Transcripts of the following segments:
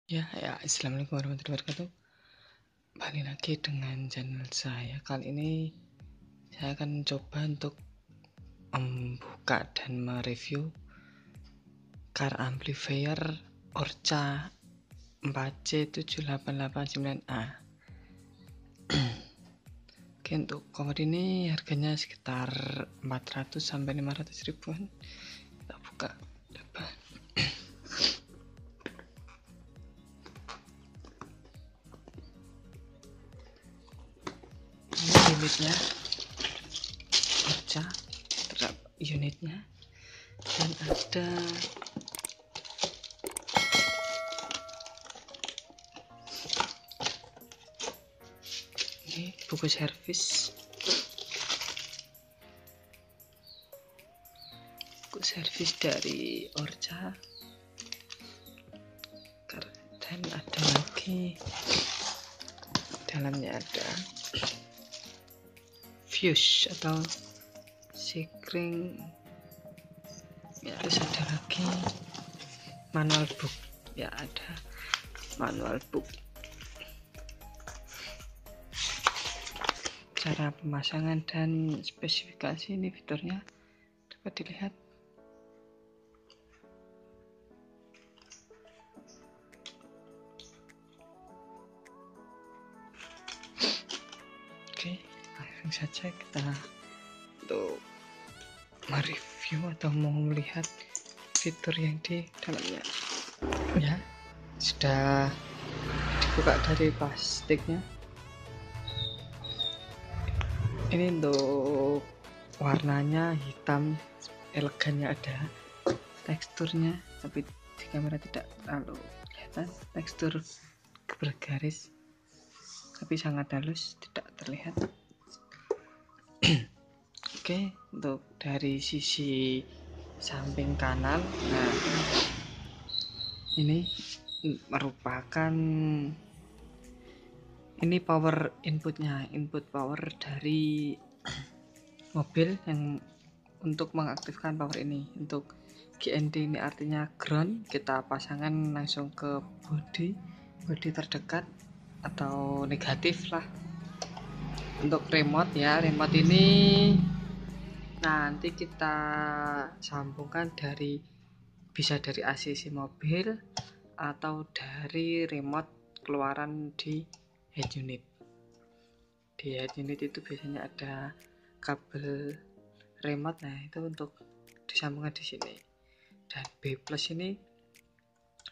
Assalamualaikum warahmatullahi wabarakatuh. Balik lagi dengan channel saya. Kali ini saya akan mencoba untuk membuka dan mereview car amplifier Orca 4C7889A. Oke, untuk cover ini harganya sekitar 400 sampai 500 ribuan. Kita buka coba. Unitnya Orca, terdapat unitnya, dan ada ini buku servis dari Orca, dan ada lagi dalamnya ada fuse atau sikring ya, terus ada lagi manual book ya, ada manual book. Cara pemasangan dan spesifikasi ini fiturnya dapat dilihat. Oke, langsung saja kita untuk mereview atau mau melihat fitur yang di dalamnya. Ya, sudah dibuka dari plastiknya. Ini untuk warnanya hitam, elegannya, ada teksturnya, tapi di kamera tidak terlalu kelihatan tekstur bergaris, tapi sangat halus, tidak terlihat. Oke, untuk dari sisi samping kanan, nah ini merupakan ini power inputnya, input power dari mobil yang untuk mengaktifkan power ini. Untuk GND ini artinya ground, kita pasangkan langsung ke bodi terdekat atau negatif lah. Untuk remote ya, remote ini nanti kita sambungkan bisa dari ACC mobil atau dari remote keluaran di head unit. Di head unit itu biasanya ada kabel remote, nah itu untuk disambungkan di sini. Dan B+ ini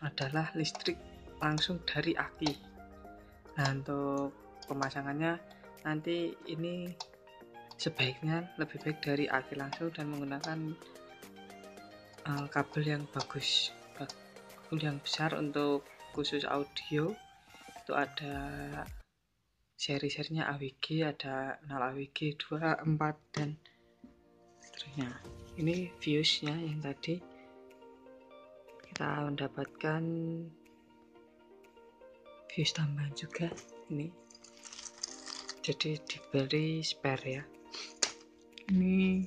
adalah listrik langsung dari aki. Nah, untuk pemasangannya nanti ini sebaiknya lebih baik dari aki langsung dan menggunakan kabel yang bagus, kabel yang besar. Untuk khusus audio itu ada seri-serinya AWG, ada 0 AWG, 2, 4 dan seterusnya. Ini fuse nya yang tadi kita mendapatkan fuse tambahan juga ini, jadi diberi spare ya. Ini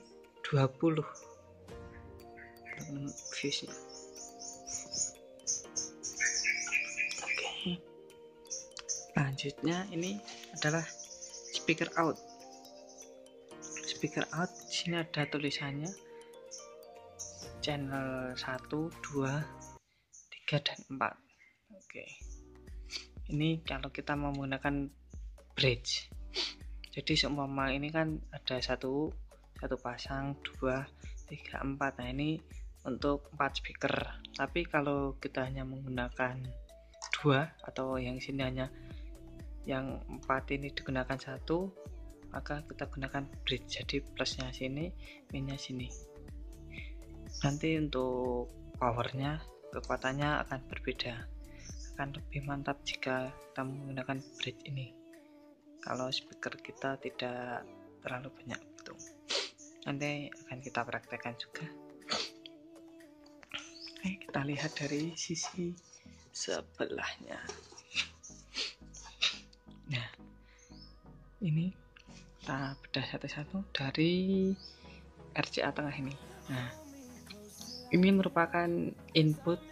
20 fuse nya. Oke, selanjutnya ini adalah speaker out. Di sini ada tulisannya channel 1, 2, 3 dan 4. Oke. Ini kalau kita menggunakan bridge. Jadi seumpama ini kan ada satu pasang, 2, 3, 4. Nah, ini untuk 4 speaker. Tapi kalau kita hanya menggunakan 2 atau yang sini hanya yang 4 ini digunakan 1, maka kita gunakan bridge. Jadi plusnya sini, minusnya sini. Nanti untuk powernya, kekuatannya akan berbeda, akan lebih mantap jika kita menggunakan bridge ini. Kalau speaker kita tidak terlalu banyak itu, nanti akan kita praktekkan juga. Oke, kita lihat dari sisi sebelahnya. Nah, ini kita bedah satu-satu dari RCA tengah ini. Nah, ini merupakan input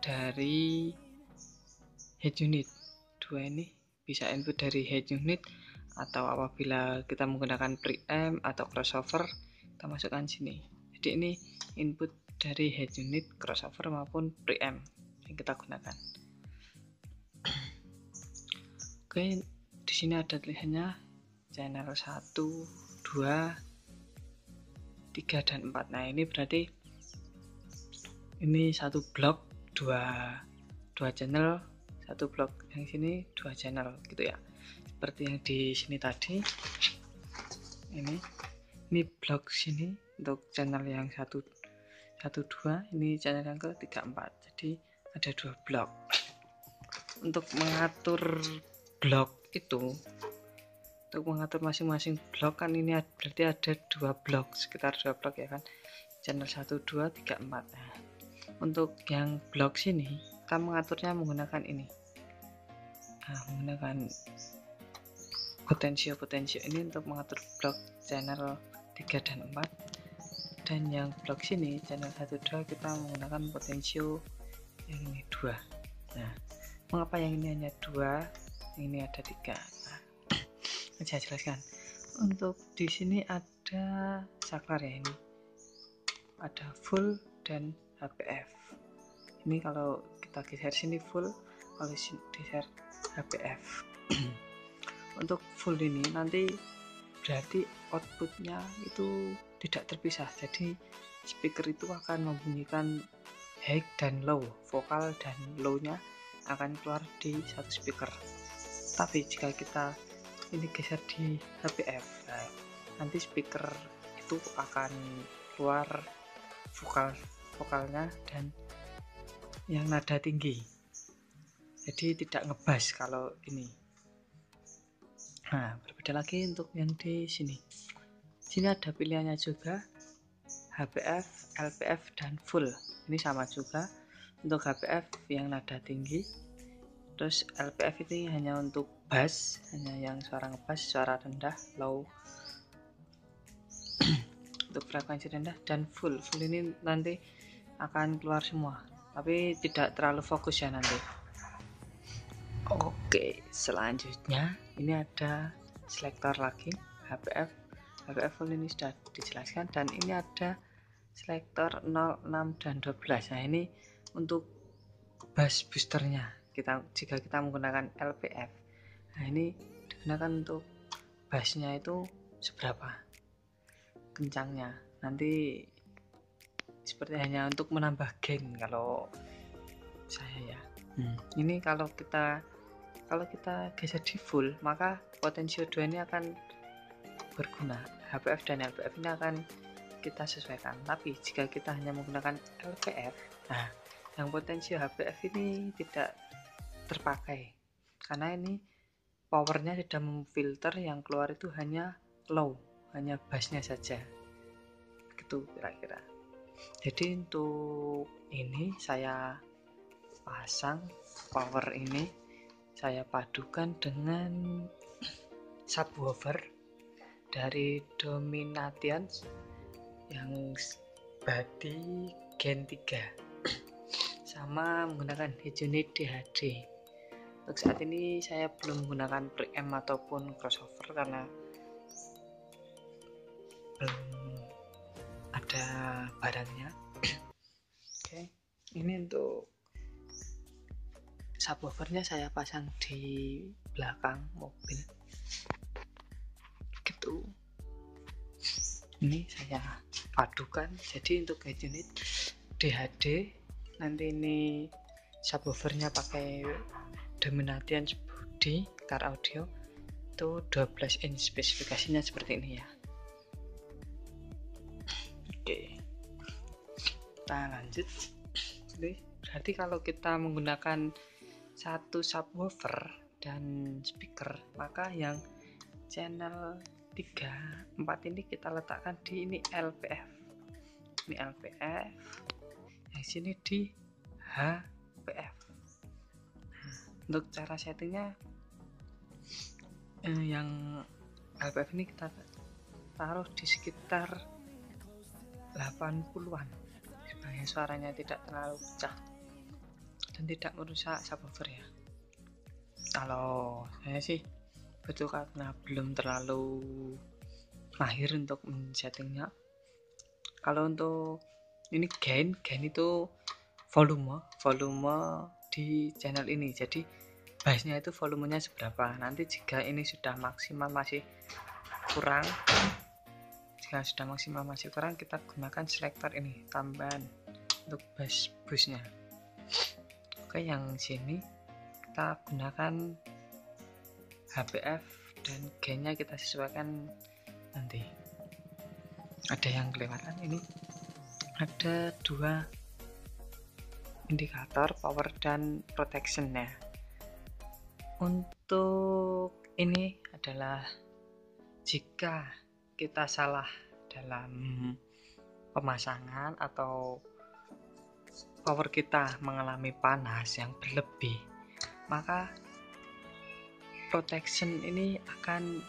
dari head unit. Dua ini bisa input dari head unit, atau apabila kita menggunakan preamp atau crossover kita masukkan sini. Jadi ini input dari head unit, crossover maupun preamp yang kita gunakan. Oke, di sini ada tulisannya channel 1, 2, 3 dan 4. Nah, ini berarti ini satu blok dua channel, satu blok yang sini 2 channel gitu ya. Seperti yang di sini tadi. Ini blok sini untuk channel yang 1 2, ini channel yang ke 3 4. Jadi ada 2 blok. Untuk mengatur blok itu, untuk mengatur masing-masing blok kan ini berarti ada 2 blok, sekitar 2 blok ya kan. Channel 1 2 3 4. Nah, untuk yang blok sini kita mengaturnya menggunakan ini. Menggunakan potensio ini untuk mengatur blok channel 3 dan 4. Dan yang blok sini channel 1 2 kita menggunakan potensio yang ini 2. Nah, mengapa yang ini hanya 2, yang ini ada 3? Nah, saya jelaskan. Untuk di sini ada saklar ya, ini ada full dan HPF. Ini kalau kita geser sini full, kalau geser HPF. Untuk full ini nanti berarti outputnya itu tidak terpisah, jadi speaker itu akan membunyikan high dan low, vokal dan low-nya akan keluar di satu speaker. Tapi jika kita ini geser di HPF, nanti speaker itu akan keluar vokalnya dan yang nada tinggi, jadi tidak ngebas kalau ini. Nah, berbeda lagi untuk yang di sini. Sini ada pilihannya juga, HPF, LPF dan full. Ini sama juga. Untuk HPF yang nada tinggi, terus LPF ini hanya untuk bass, hanya yang suara ngebass, suara rendah, low, untuk frekuensi rendah. Dan full ini nanti akan keluar semua, tapi tidak terlalu fokus ya nanti. Oke, selanjutnya ini ada selektor lagi, HPF full ini sudah dijelaskan, dan ini ada selektor 0, 6 dan 12. Nah, ini untuk bass boosternya jika kita menggunakan LPF. Nah, ini digunakan untuk bassnya itu seberapa kencangnya, nanti seperti hanya untuk menambah gain kalau saya ya. Ini kalau kita geser di full, maka potensio 2 ini akan berguna. HPF dan LPF ini akan kita sesuaikan. Tapi jika kita hanya menggunakan LPF, nah, yang potensio HPF ini tidak terpakai karena ini powernya sudah memfilter, yang keluar itu hanya low, hanya bassnya saja. Gitu kira-kira. Jadi untuk ini saya pasang power ini, saya padukan dengan subwoofer dari Domination yang body Gen 3 sama menggunakan head unit DHD. Untuk saat ini saya belum menggunakan preamp ataupun crossover karena belum ada barangnya. Oke, ini untuk subwoofernya saya pasang di belakang mobil gitu. Ini saya padukan, jadi untuk head unit DHD, nanti ini subwoofernya pakai Domination body car audio itu 12 inch, spesifikasinya seperti ini ya. Oke, kita lanjut. Jadi berarti kalau kita menggunakan satu subwoofer dan speaker, maka yang channel 3, 4 ini kita letakkan di ini LPF. Ini LPF, yang sini di HPF. Untuk cara settingnya, yang LPF ini kita taruh di sekitar 80-an supaya suaranya tidak terlalu pecah dan tidak merusak subwoofer ya. Kalau saya sih betul karena belum terlalu mahir untuk men-settingnya. Kalau untuk ini gain itu volume di channel ini. Jadi bassnya itu volumenya seberapa. Nanti jika ini sudah maksimal masih kurang, kita gunakan selector ini, tambahan untuk bass boostnya. Oke, yang sini kita gunakan HPF dan gainnya kita sesuaikan nanti. Ada yang kelewatan, ini ada 2 indikator power dan protectionnya. Untuk ini adalah jika kita salah dalam pemasangan atau power kita mengalami panas yang berlebih, maka protection ini akan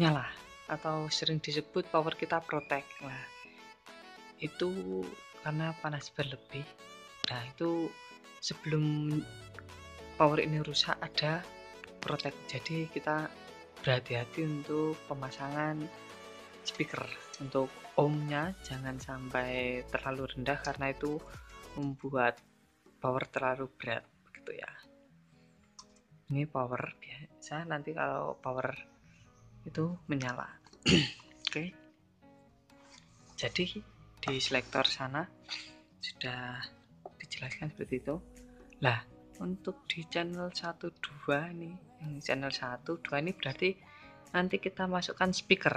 nyala atau sering disebut power kita protect. Nah, itu karena panas berlebih. Nah, itu sebelum power ini rusak ada protect. Jadi kita berhati-hati untuk pemasangan speaker. Untuk ohmnya jangan sampai terlalu rendah karena itu membuat power terlalu berat, begitu ya. Ini power biasa, nanti kalau power itu menyala. Oke. Jadi di selektor sana sudah dijelaskan seperti itu. Lah, untuk di channel 1 2 ini, yang channel 1 2 ini berarti nanti kita masukkan speaker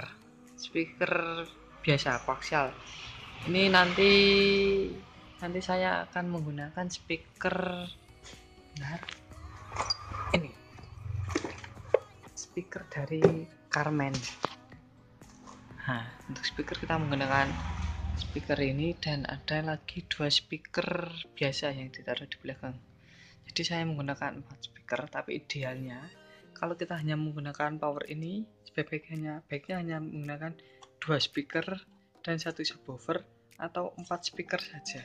biasa koaksial. Ini nanti saya akan menggunakan speaker ini, speaker dari Carmen. Nah, untuk speaker kita menggunakan speaker ini, dan ada lagi 2 speaker biasa yang ditaruh di belakang. Jadi saya menggunakan 4 speaker, tapi idealnya kalau kita hanya menggunakan power ini, baiknya hanya menggunakan 2 speaker dan 1 subwoofer atau 4 speaker saja.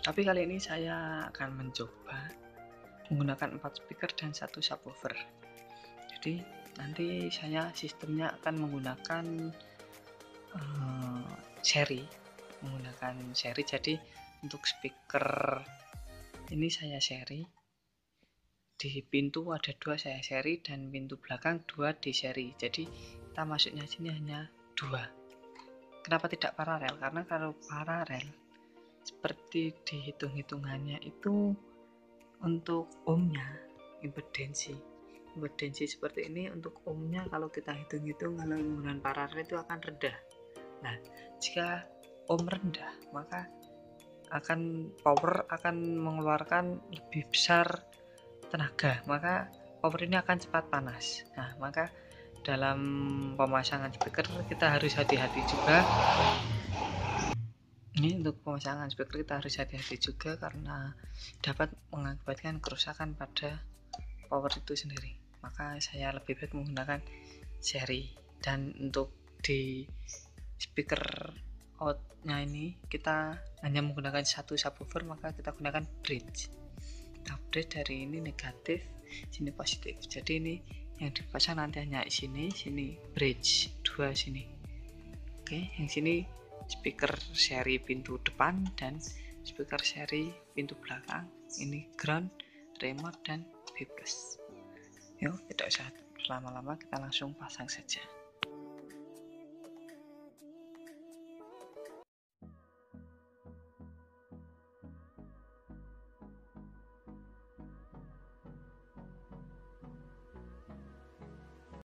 Tapi kali ini saya akan mencoba menggunakan 4 speaker dan 1 subwoofer. Jadi nanti saya sistemnya akan menggunakan seri. Jadi untuk speaker ini saya seri, di pintu ada 2 saya seri, dan pintu belakang 2 di seri. Jadi kita masuknya sini hanya 2. Kenapa tidak paralel? Karena kalau paralel seperti dihitung-hitungannya itu untuk ohmnya, impedensi seperti ini, untuk ohmnya kalau kita hitung-hitung kalau menggunakan paralel itu akan rendah. Nah, jika ohm rendah, maka power akan mengeluarkan lebih besar tenaga, maka power ini akan cepat panas. Nah, maka dalam pemasangan speaker kita harus hati-hati juga. Ini untuk pemasangan speaker kita harus hati-hati juga karena dapat mengakibatkan kerusakan pada power itu sendiri. Maka saya lebih baik menggunakan seri. Dan untuk di speaker outnya ini kita hanya menggunakan 1 subwoofer, maka kita gunakan bridge. Bridge dari ini negatif, sini positif. Jadi ini yang dipasang nanti hanya sini bridge 2 sini. Oke, yang sini speaker seri pintu depan dan speaker seri pintu belakang. Ini ground, remote, dan B+. Yuk, tidak usah lama-lama, kita langsung pasang saja.